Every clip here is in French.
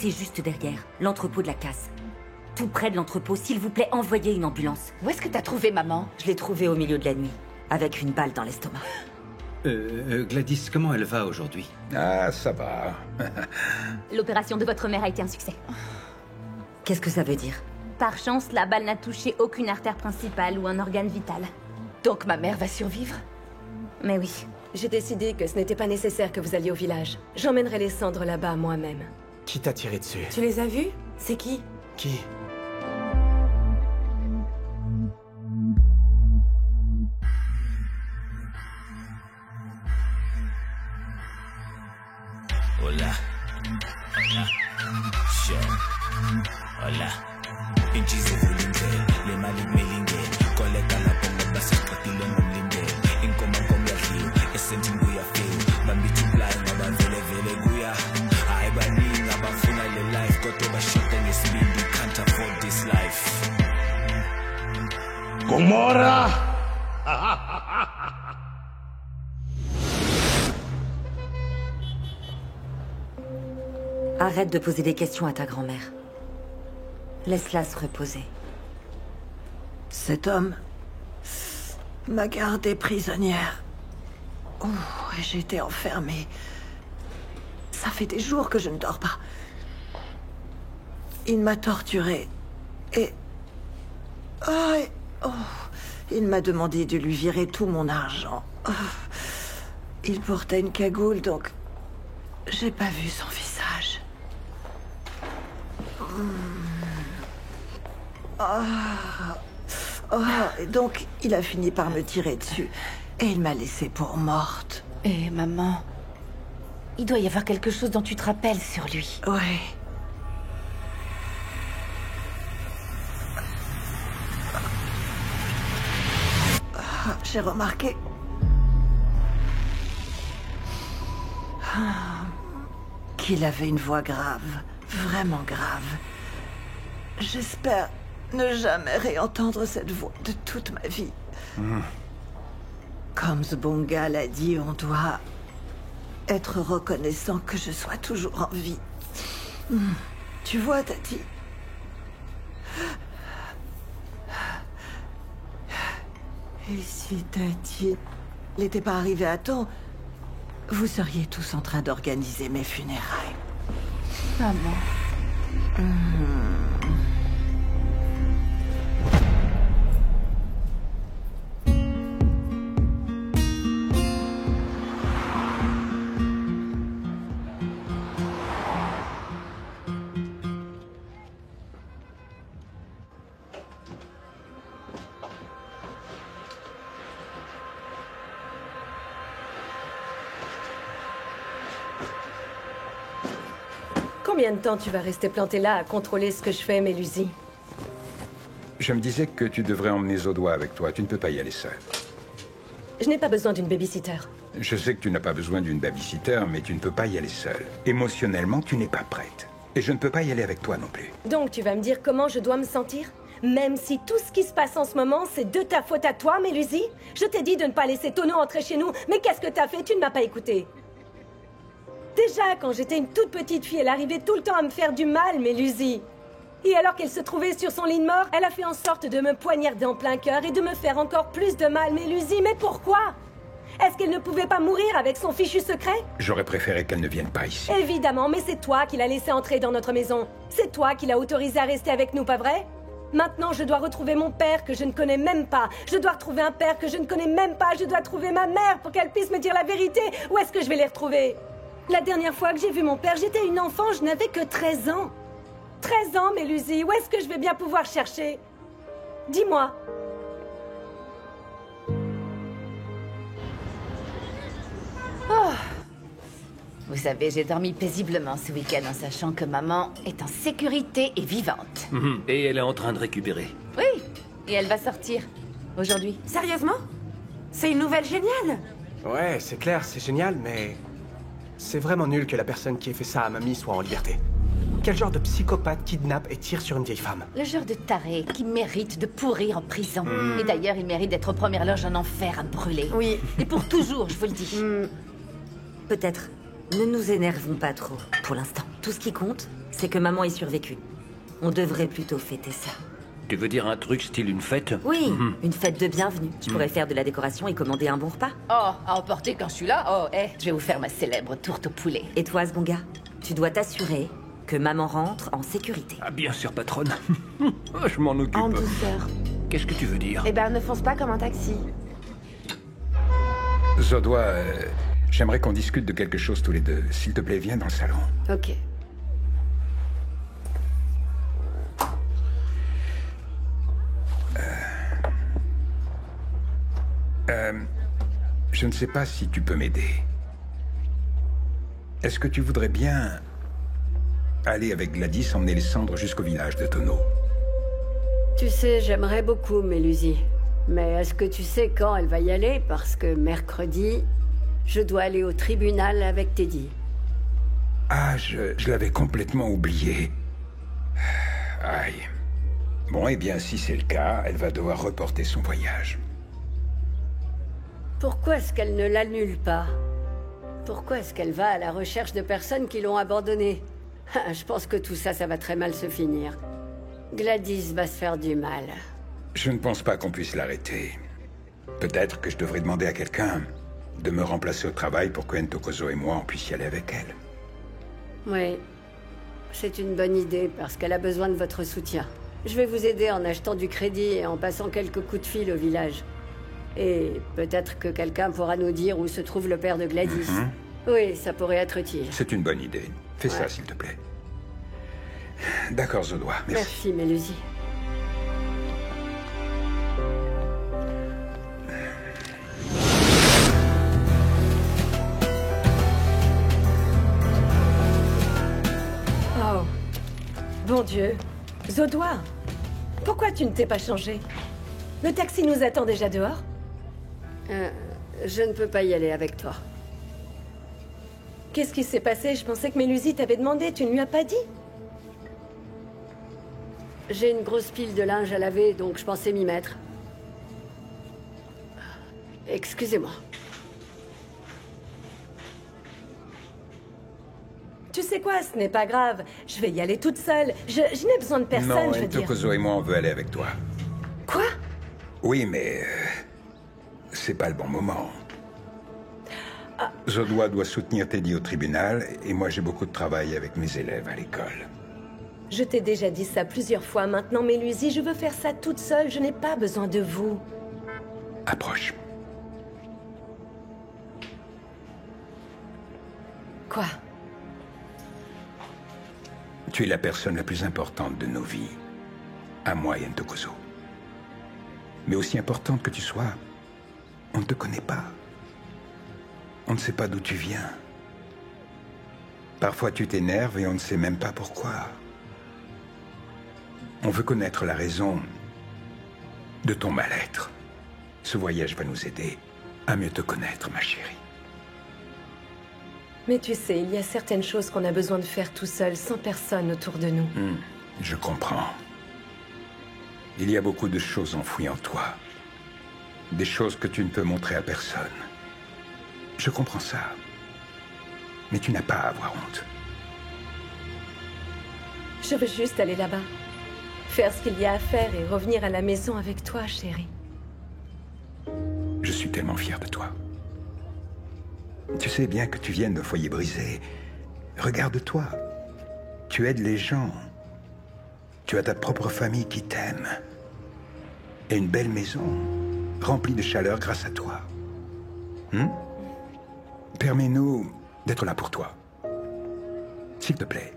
C'est juste derrière, l'entrepôt de la casse. Tout près de l'entrepôt, s'il vous plaît, envoyez une ambulance. Où est-ce que t'as trouvé maman? Je l'ai trouvée au milieu de la nuit, avec une balle dans l'estomac. Gladys, comment elle va aujourd'hui? Ah, ça va. L'opération de votre mère a été un succès. Qu'est-ce que ça veut dire? Par chance, la balle n'a touché aucune artère principale ou un organe vital. Donc ma mère va survivre? Mais oui. J'ai décidé que ce n'était pas nécessaire que vous alliez au village. J'emmènerai les cendres là-bas moi-même. Qui t'a tiré dessus? Tu les as vus? C'est qui? Qui? Hola. Hola. Sure. Hola. Inchizo vulinde. Le malik melinge. Koleka la ponga basa katilo mamlinde. Inkoma komya hiyo. Esenti nguya feel. Bambi tuplay ngaba vele vele guya. Aibani ngaba funa le life. Koto ba shot and speed. We can't afford this life. Gomorra! Arrête de poser des questions à ta grand-mère. Laisse-la se reposer. Cet homme m'a gardée prisonnière. Oh, et j'ai été enfermée. Ça fait des jours que je ne dors pas. Il m'a torturée. Et... il m'a demandé de lui virer tout mon argent. Oh. Il portait une cagoule, donc... j'ai pas vu son visage. Et donc, il a fini par me tirer dessus. Et il m'a laissée pour morte. Eh, maman... il doit y avoir quelque chose dont tu te rappelles sur lui. Ouais. J'ai remarqué... qu'il avait une voix grave. Vraiment grave. J'espère ne jamais réentendre cette voix de toute ma vie. Comme Zbonga l'a dit, on doit être reconnaissant que je sois toujours en vie. Tu vois, Tati? Et si Tati n'était pas arrivée à temps, vous seriez tous en train d'organiser mes funérailles. Maman... Combien de temps tu vas rester planté là à contrôler ce que je fais, Mélusie? Je me disais que tu devrais emmener Zodois avec toi. Tu ne peux pas y aller seul. Je n'ai pas besoin d'une babysitter. Je sais que tu n'as pas besoin d'une babysitter, mais tu ne peux pas y aller seul. Émotionnellement, tu n'es pas prête. Et je ne peux pas y aller avec toi non plus. Donc tu vas me dire comment je dois me sentir? Même si tout ce qui se passe en ce moment, c'est de ta faute à toi, Mélusie? Je t'ai dit de ne pas laisser Tono entrer chez nous, mais qu'est-ce que t'as fait? Tu ne m'as pas écouté. Déjà, quand j'étais une toute petite fille, elle arrivait tout le temps à me faire du mal, Mélusie. Et alors qu'elle se trouvait sur son lit de mort, elle a fait en sorte de me poignarder en plein cœur et de me faire encore plus de mal, Mélusie. Mais pourquoi? Est-ce qu'elle ne pouvait pas mourir avec son fichu secret? J'aurais préféré qu'elle ne vienne pas ici. Évidemment, mais c'est toi qui l'as laissée entrer dans notre maison. C'est toi qui l'as autorisée à rester avec nous, pas vrai? Maintenant, je dois retrouver mon père que je ne connais même pas. Je dois retrouver un père que je ne connais même pas. Je dois trouver ma mère pour qu'elle puisse me dire la vérité. Où est-ce que je vais les retrouver? La dernière fois que j'ai vu mon père, j'étais une enfant, je n'avais que 13 ans. 13 ans, Mélusie, où est-ce que je vais bien pouvoir chercher? Dis-moi. Oh. Vous savez, j'ai dormi paisiblement ce week-end en sachant que maman est en sécurité et vivante. Et elle est en train de récupérer. Oui, et elle va sortir aujourd'hui. Sérieusement? C'est une nouvelle géniale. Ouais, c'est clair, c'est génial, mais... c'est vraiment nul que la personne qui ait fait ça à mamie soit en liberté. Quel genre de psychopathe kidnappe et tire sur une vieille femme? Le genre de taré qui mérite de pourrir en prison. Et d'ailleurs, il mérite d'être aux premières loges en enfer à brûler. Oui. Et pour toujours, je vous le dis. Peut-être. Ne nous énervons pas trop, pour l'instant. Tout ce qui compte, c'est que maman ait survécu. On devrait plutôt fêter ça. Tu veux dire un truc style une fête? Oui, une fête de bienvenue. Je pourrais faire de la décoration et commander un bon repas. Oh, à emporter quand je suis là? Oh, je vais vous faire ma célèbre tourte au poulet. Et toi, ce bon gars, tu dois t'assurer que maman rentre en sécurité. Ah bien sûr, patronne. Je m'en occupe. En douceur. Qu'est-ce que tu veux dire? Eh ben, ne fonce pas comme un taxi. Zodois, j'aimerais qu'on discute de quelque chose tous les deux. S'il te plaît, viens dans le salon. Ok. Je ne sais pas si tu peux m'aider. Est-ce que tu voudrais bien aller avec Gladys emmener les cendres jusqu'au village de Tono? Tu sais, j'aimerais beaucoup Mélusie. Mais est-ce que tu sais quand elle va y aller? Parce que mercredi, je dois aller au tribunal avec Teddy. Ah, je l'avais complètement oublié. Aïe. Bon, eh bien, si c'est le cas, elle va devoir reporter son voyage. Pourquoi est-ce qu'elle ne l'annule pas? Pourquoi est-ce qu'elle va à la recherche de personnes qui l'ont abandonnée? Je pense que tout ça, ça va très mal se finir. Gladys va se faire du mal. Je ne pense pas qu'on puisse l'arrêter. Peut-être que je devrais demander à quelqu'un de me remplacer au travail pour que Ntokozo et moi, on puisse y aller avec elle. Oui, c'est une bonne idée parce qu'elle a besoin de votre soutien. Je vais vous aider en achetant du crédit et en passant quelques coups de fil au village. Et peut-être que quelqu'un pourra nous dire où se trouve le père de Gladys. Oui, ça pourrait être utile. C'est une bonne idée. Fais ça, s'il te plaît. D'accord, Zodois. Merci. Merci, Mélusie. Oh, bon Dieu. Zodois, pourquoi tu ne t'es pas changé? Le taxi nous attend déjà dehors. Je ne peux pas y aller avec toi. Qu'est-ce qui s'est passé? Je pensais que Mélusie t'avait demandé, tu ne lui as pas dit? J'ai une grosse pile de linge à laver, donc je pensais m'y mettre. Excusez-moi. Tu sais quoi, ce n'est pas grave. Je vais y aller toute seule. Je n'ai besoin de personne, Non, je veux dire. Ntokozo et moi, on veut aller avec toi. Quoi? Oui, mais... c'est pas le bon moment. Zodois doit soutenir Teddy au tribunal, et moi j'ai beaucoup de travail avec mes élèves à l'école. Je t'ai déjà dit ça plusieurs fois maintenant, Mélusie, je veux faire ça toute seule, je n'ai pas besoin de vous. Approche. Quoi? Tu es la personne la plus importante de nos vies. À moi et Ntokozo. Mais aussi importante que tu sois, on ne te connaît pas. On ne sait pas d'où tu viens. Parfois tu t'énerves et on ne sait même pas pourquoi. On veut connaître la raison de ton mal-être. Ce voyage va nous aider à mieux te connaître, ma chérie. Mais tu sais, il y a certaines choses qu'on a besoin de faire tout seul, sans personne autour de nous. Je comprends. Il y a beaucoup de choses enfouies en toi. Des choses que tu ne peux montrer à personne. Je comprends ça. Mais tu n'as pas à avoir honte. Je veux juste aller là-bas. Faire ce qu'il y a à faire et revenir à la maison avec toi, chérie. Je suis tellement fier de toi. Tu sais bien que tu viennes d'un foyer brisé. Regarde-toi. Tu aides les gens. Tu as ta propre famille qui t'aime. Et une belle maison, remplie de chaleur grâce à toi. Permets-nous d'être là pour toi. S'il te plaît.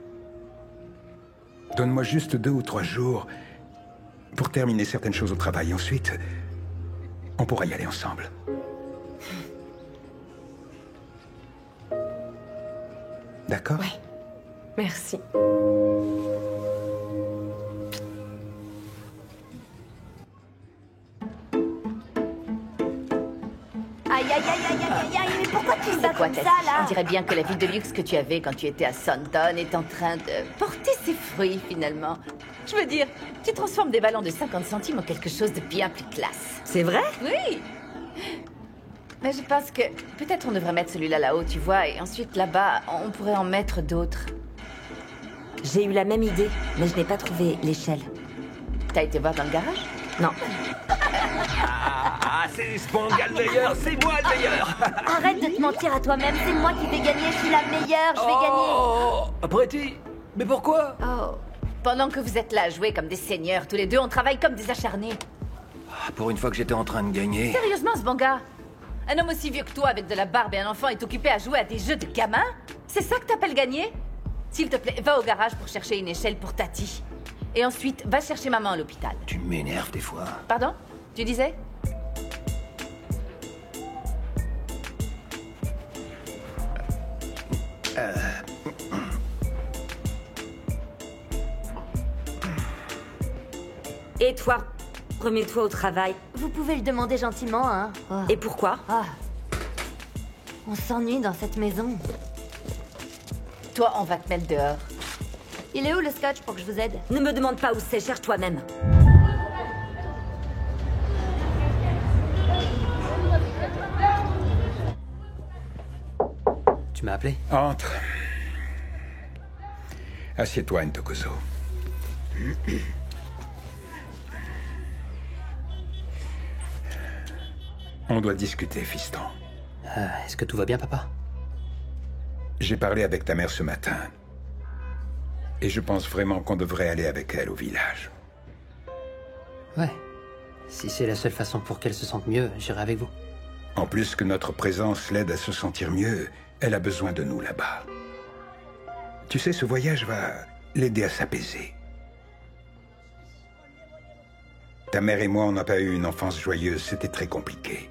Donne-moi juste 2 ou 3 jours pour terminer certaines choses au travail. Ensuite, on pourra y aller ensemble. D'accord? Ouais. Merci. Aïe, aïe, aïe, aïe, aïe, aïe, mais pourquoi tu fais ça Quoi, comme ta ça, fille? là? On dirait bien que la vie de luxe que tu avais quand tu étais à Santon est en train de porter ses fruits, finalement. Je veux dire, tu transformes des ballons de 50 centimes en quelque chose de bien plus classe. C'est vrai? Oui. Mais je pense que peut-être on devrait mettre celui-là là-haut, tu vois, et ensuite là-bas, on pourrait en mettre d'autres. J'ai eu la même idée, mais je n'ai pas trouvé l'échelle. T'as été voir dans le garage? Non. Ah, c'est Sponga le meilleur, c'est moi le meilleur. Arrête de te mentir à toi-même, c'est moi qui vais gagner, je suis la meilleure, je vais gagner. Oh, Pretty, mais pourquoi? Oh. Pendant que vous êtes là à jouer comme des seigneurs, tous les deux, on travaille comme des acharnés. Pour une fois que j'étais en train de gagner. Sérieusement, Sponga? Un homme aussi vieux que toi, avec de la barbe et un enfant, est occupé à jouer à des jeux de gamins? C'est ça que t'appelles gagner? S'il te plaît, va au garage pour chercher une échelle pour Tati. Et ensuite, va chercher maman à l'hôpital. Tu m'énerves des fois. Pardon? Tu disais? Et toi, remets-toi au travail. Vous pouvez le demander gentiment, hein. Oh. Et pourquoi? On s'ennuie dans cette maison. Toi, on va te mettre dehors. Il est où le scotch pour que je vous aide? Ne me demande pas où c'est, cherche toi-même. Tu m'as appelé? Entre. Assieds-toi, Ntokozo. On doit discuter, fiston. Est-ce que tout va bien, papa? J'ai parlé avec ta mère ce matin. Et je pense vraiment qu'on devrait aller avec elle au village. Ouais. Si c'est la seule façon pour qu'elle se sente mieux, j'irai avec vous. En plus que notre présence l'aide à se sentir mieux, elle a besoin de nous là-bas. Tu sais, ce voyage va l'aider à s'apaiser. Ta mère et moi, on n'a pas eu une enfance joyeuse, c'était très compliqué.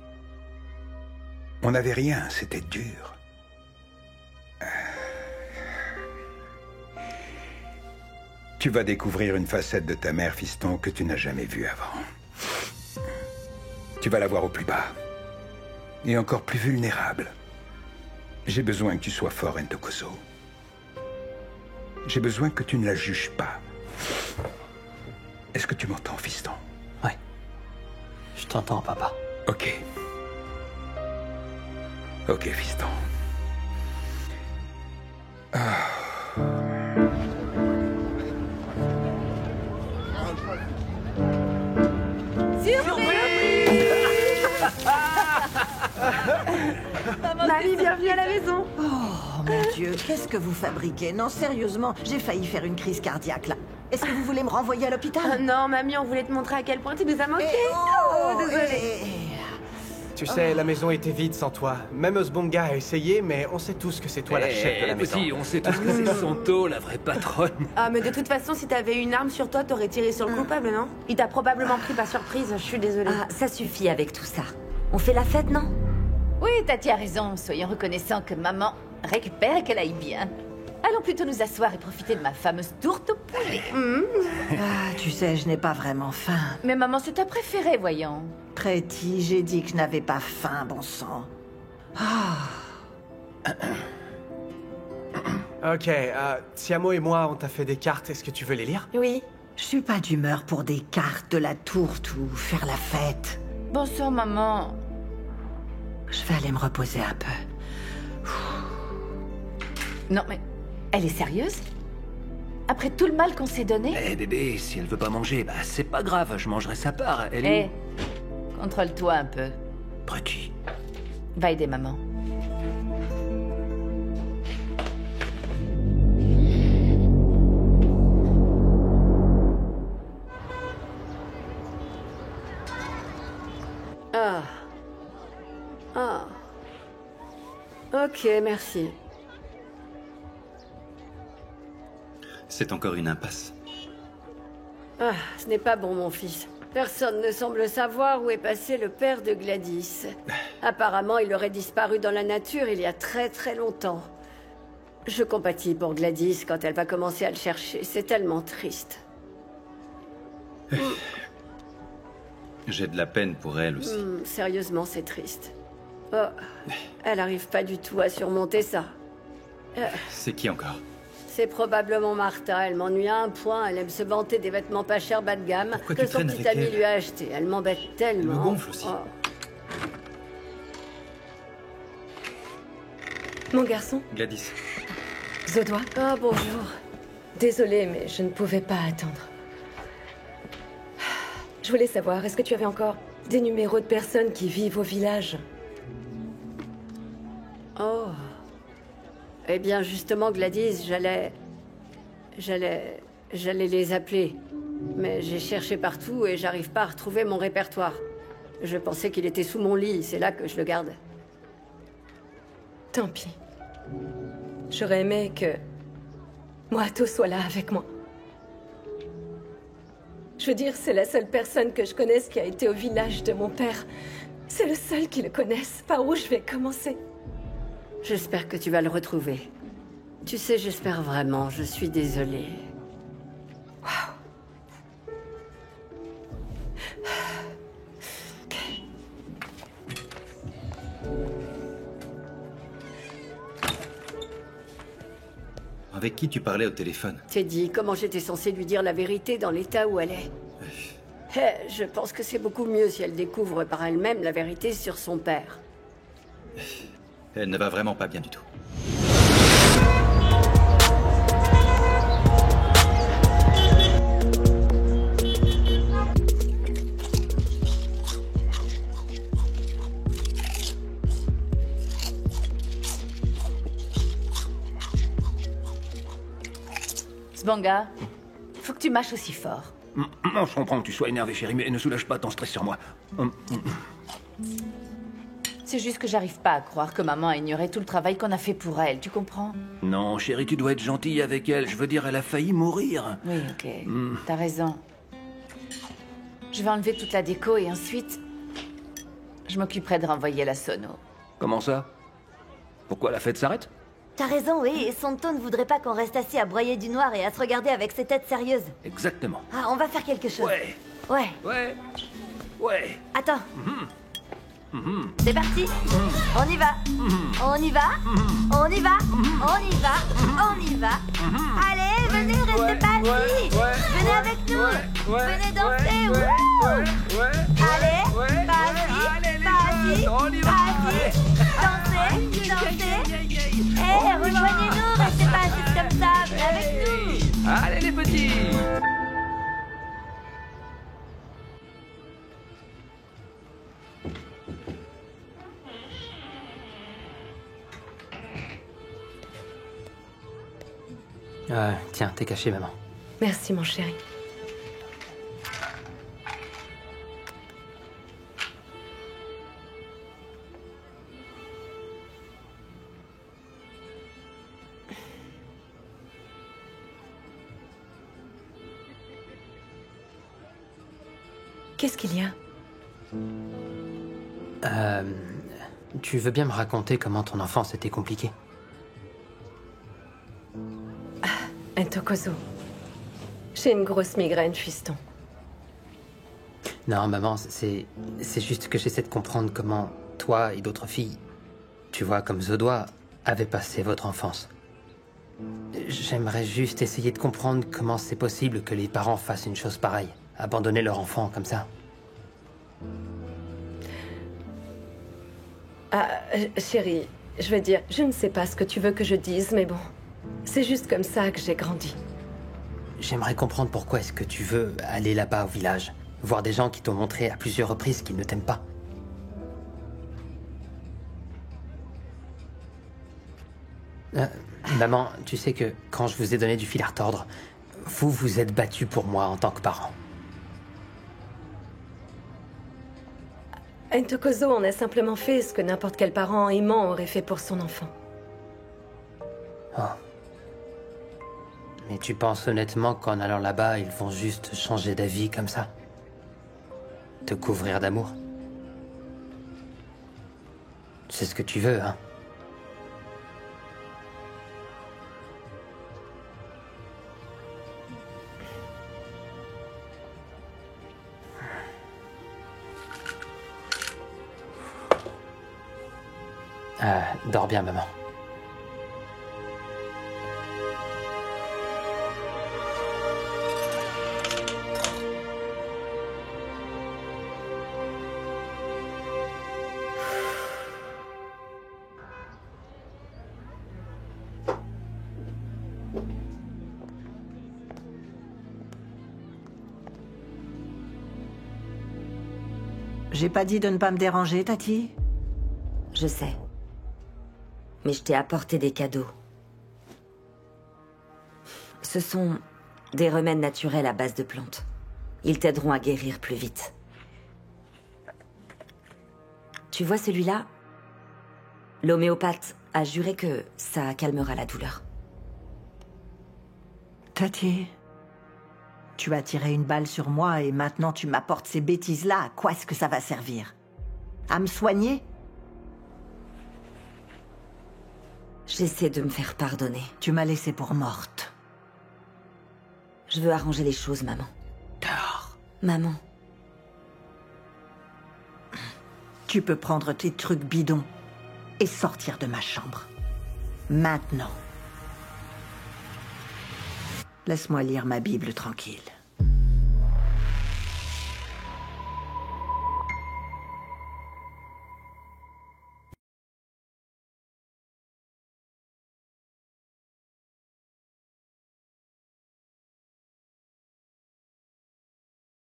On n'avait rien, c'était dur. Tu vas découvrir une facette de ta mère, fiston, que tu n'as jamais vue avant. Tu vas la voir au plus bas. Et encore plus vulnérable. J'ai besoin que tu sois fort, Ntokozo. J'ai besoin que tu ne la juges pas. Est-ce que tu m'entends, fiston? Ouais. Je t'entends, papa. Ok. Ok, fiston. Mamie, bienvenue à la maison. Oh, mon Dieu, qu'est-ce que vous fabriquez? Non, sérieusement, j'ai failli faire une crise cardiaque, là. Est-ce que vous voulez me renvoyer à l'hôpital? Non, mamie, on voulait te montrer à quel point tu nous as manqué. Désolée. Tu sais, la maison était vide sans toi. Même Osbonga a essayé, mais on sait tous que c'est toi la chef de la maison. Petit, on sait tous que c'est Santo, la vraie patronne. Ah, mais de toute façon, si t'avais une arme sur toi, t'aurais tiré sur le coupable, non? Il t'a probablement pris par surprise, je suis désolée. Ah, ça suffit avec tout ça. On fait la fête, non? Oui, Tati a raison. Soyons reconnaissants que maman récupère et qu'elle aille bien. Allons plutôt nous asseoir et profiter de ma fameuse tourte au poulet. Ah, tu sais, je n'ai pas vraiment faim. Mais maman, c'est ta préférée, voyons. Pretty, j'ai dit que je n'avais pas faim, bon sang. Ok, Tiamo et moi, on t'a fait des cartes. Est-ce que tu veux les lire? Oui. Je suis pas d'humeur pour des cartes, de la tourte ou faire la fête. Bon sang, maman. Je vais aller me reposer un peu. Non, mais elle est sérieuse? Après tout le mal qu'on s'est donné? Eh bébé, si elle veut pas manger, bah c'est pas grave, je mangerai sa part. Elle est contrôle-toi un peu. Pretty. Va aider maman. Ok, merci. C'est encore une impasse. Ah, ce n'est pas bon, mon fils. Personne ne semble savoir où est passé le père de Gladys. Apparemment, il aurait disparu dans la nature il y a très très longtemps. Je compatis pour Gladys quand elle va commencer à le chercher. C'est tellement triste. J'ai de la peine pour elle aussi. Sérieusement, c'est triste. Oh, elle n'arrive pas du tout à surmonter ça. C'est qui encore? C'est probablement Martha. Elle m'ennuie à un point. Elle aime se vanter des vêtements pas chers bas de gamme que son petit ami lui a acheté. Elle m'embête tellement. Elle me gonfle aussi. Mon garçon, Gladys. Zodois. Oh, bonjour. Désolée, mais je ne pouvais pas attendre. Je voulais savoir, est-ce que tu avais encore des numéros de personnes qui vivent au village? Oh. Eh bien, justement, Gladys, j'allais les appeler. Mais j'ai cherché partout et j'arrive pas à retrouver mon répertoire. Je pensais qu'il était sous mon lit, c'est là que je le garde. Tant pis. J'aurais aimé que Moato soit là avec moi. Je veux dire, c'est la seule personne que je connaisse qui a été au village de mon père. C'est le seul qui le connaisse. Par où je vais commencer? J'espère que tu vas le retrouver. Tu sais, j'espère vraiment, je suis désolée. Avec qui tu parlais au téléphone? Teddy, comment j'étais censée lui dire la vérité dans l'état où elle est? Je pense que c'est beaucoup mieux si elle découvre par elle-même la vérité sur son père. Elle ne va vraiment pas bien du tout. Sbanga, faut que tu mâches aussi fort. Non, je comprends que tu sois énervé, chérie, mais ne soulage pas ton stress sur moi. C'est juste que j'arrive pas à croire que maman a ignoré tout le travail qu'on a fait pour elle, tu comprends? Non, chérie, tu dois être gentille avec elle. Je veux dire, elle a failli mourir. Oui, ok. T'as raison. Je vais enlever toute la déco et ensuite... je m'occuperai de renvoyer la sono. Comment ça? Pourquoi la fête s'arrête? T'as raison, oui, et Santo ne voudrait pas qu'on reste assis à broyer du noir et à se regarder avec ses têtes sérieuses. Exactement. Ah, on va faire quelque chose. Ouais. Ouais. Ouais. Ouais. Attends. C'est parti. On y va. On y va. On y va. On y va. On y va. Allez, venez, restez pas assis. Venez avec nous. Venez danser. Allez, pas assis. Pas assis. Pas assis. Dansez. Dansez. Hé, rejoignez-nous. Restez pas assis comme ça. Venez avec nous. Allez, les petits. Tiens, t'es caché, maman. Merci, mon chéri. Qu'est-ce qu'il y a? Tu veux bien me raconter comment ton enfance était compliquée? Ntokozo. J'ai une grosse migraine, fiston. Non, maman, c'est juste que j'essaie de comprendre comment toi et d'autres filles, tu vois, comme Zodois, avaient passé votre enfance. J'aimerais juste essayer de comprendre comment c'est possible que les parents fassent une chose pareille, abandonner leur enfant comme ça. Ah, chérie, je veux dire, je ne sais pas ce que tu veux que je dise, mais bon, c'est juste comme ça que j'ai grandi. J'aimerais comprendre pourquoi est-ce que tu veux aller là-bas au village, voir des gens qui t'ont montré à plusieurs reprises qu'ils ne t'aiment pas. Maman, tu sais que quand je vous ai donné du fil à retordre, vous vous êtes battu pour moi en tant que parent. Ntokozo, on a simplement fait ce que n'importe quel parent aimant aurait fait pour son enfant. Oh. Mais tu penses honnêtement qu'en allant là-bas, ils vont juste changer d'avis comme ça? Te couvrir d'amour? C'est ce que tu veux, hein? Dors bien, maman. J'ai pas dit de ne pas me déranger, Tati. Je sais. Mais je t'ai apporté des cadeaux. Ce sont des remèdes naturels à base de plantes. Ils t'aideront à guérir plus vite. Tu vois celui-là? L'homéopathe a juré que ça calmera la douleur. Tati, tu as tiré une balle sur moi et maintenant tu m'apportes ces bêtises-là. À quoi est-ce que ça va servir? À me soigner? J'essaie de me faire pardonner. Tu m'as laissée pour morte. Je veux arranger les choses, maman. Dehors. Maman. Tu peux prendre tes trucs bidons et sortir de ma chambre. Maintenant. Laisse-moi lire ma Bible tranquille.